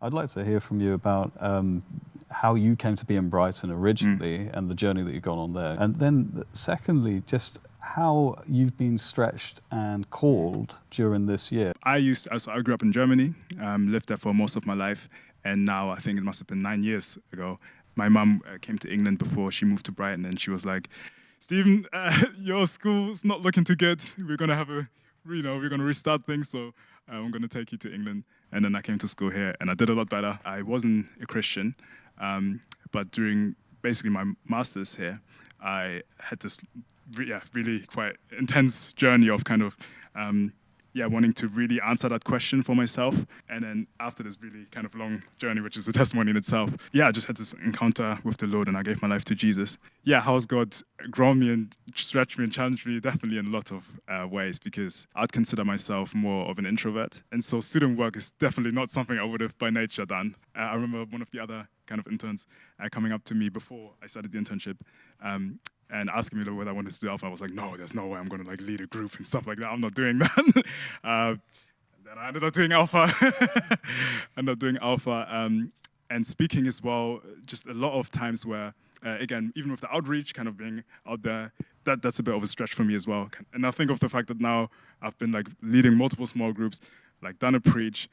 I'd like to hear from you about how you came to be in Brighton originally and the journey that you've gone on there. And then secondly, just how you've been stretched and called during this year. I grew up in Germany, lived there for most of my life, and now I think it must have been 9 years ago. My mum came to England before she moved to Brighton, and she was like, "Stephen, your school's not looking too good. We're gonna have we're gonna restart things, so I'm gonna take you to England." And then I came to school here, and I did a lot better. I wasn't a Christian, but during basically my master's here, I had this really quite intense journey of kind of wanting to really answer that question for myself. And then after this really kind of long journey, which is a testimony in itself, I just had this encounter with the Lord and I gave my life to Jesus. How has God grown me and stretched me and challenged me? Definitely in a lot of ways, because I'd consider myself more of an introvert. And so student work is definitely not something I would have by nature done. I remember one of the other kind of interns coming up to me before I started the internship and asking me whether I wanted to do Alpha. I was like, no, there's no way I'm going to lead a group and stuff like that. I'm not doing that. And then I ended up doing Alpha. And speaking as well, just a lot of times where, again, even with the outreach, kind of being out there, that's a bit of a stretch for me as well. And I think of the fact that now I've been leading multiple small groups, done a preach,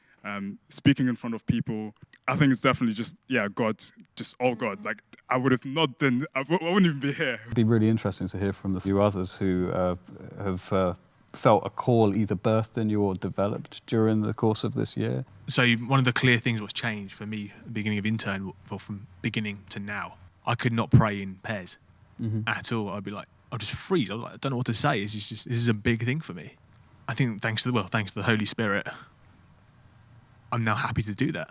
speaking in front of people. I think it's definitely just, God, just all God. I would have not been, I wouldn't even be here. It'd be really interesting to hear from the few others who have felt a call either birthed in you or developed during the course of this year. So one of the clear things what's changed for me at the beginning of intern, from beginning to now, I could not pray in pairs at all. I'd be I'll just freeze. I don't know what to say. This is a big thing for me. I think thanks to the Holy Spirit, I'm now happy to do that.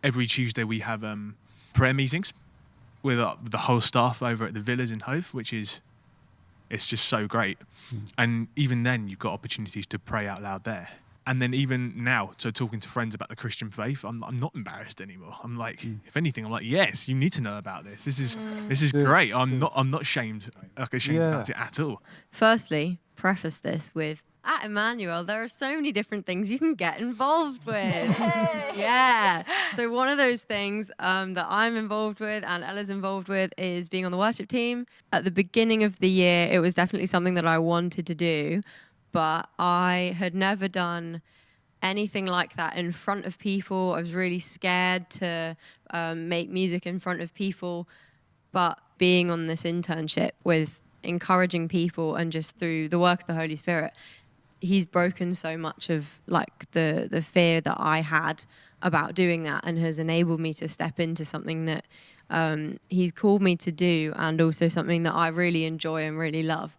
Every Tuesday we have prayer meetings with the whole staff over at the villas in Hove, it's just so great. And even then you've got opportunities to pray out loud there. And then even now, so talking to friends about the Christian faith, I'm not embarrassed anymore. I'm if anything, I'm yes, you need to know about this. This is great. I'm not ashamed about it at all. Firstly, preface this with, at Emmanuel, there are so many different things you can get involved with. So one of those things that I'm involved with and Ella's involved with is being on the worship team. At the beginning of the year, it was definitely something that I wanted to do, but I had never done anything like that in front of people. I was really scared to make music in front of people, but being on this internship with encouraging people and just through the work of the Holy Spirit, he's broken so much of the fear that I had about doing that and has enabled me to step into something that he's called me to do, and also something that I really enjoy and really love.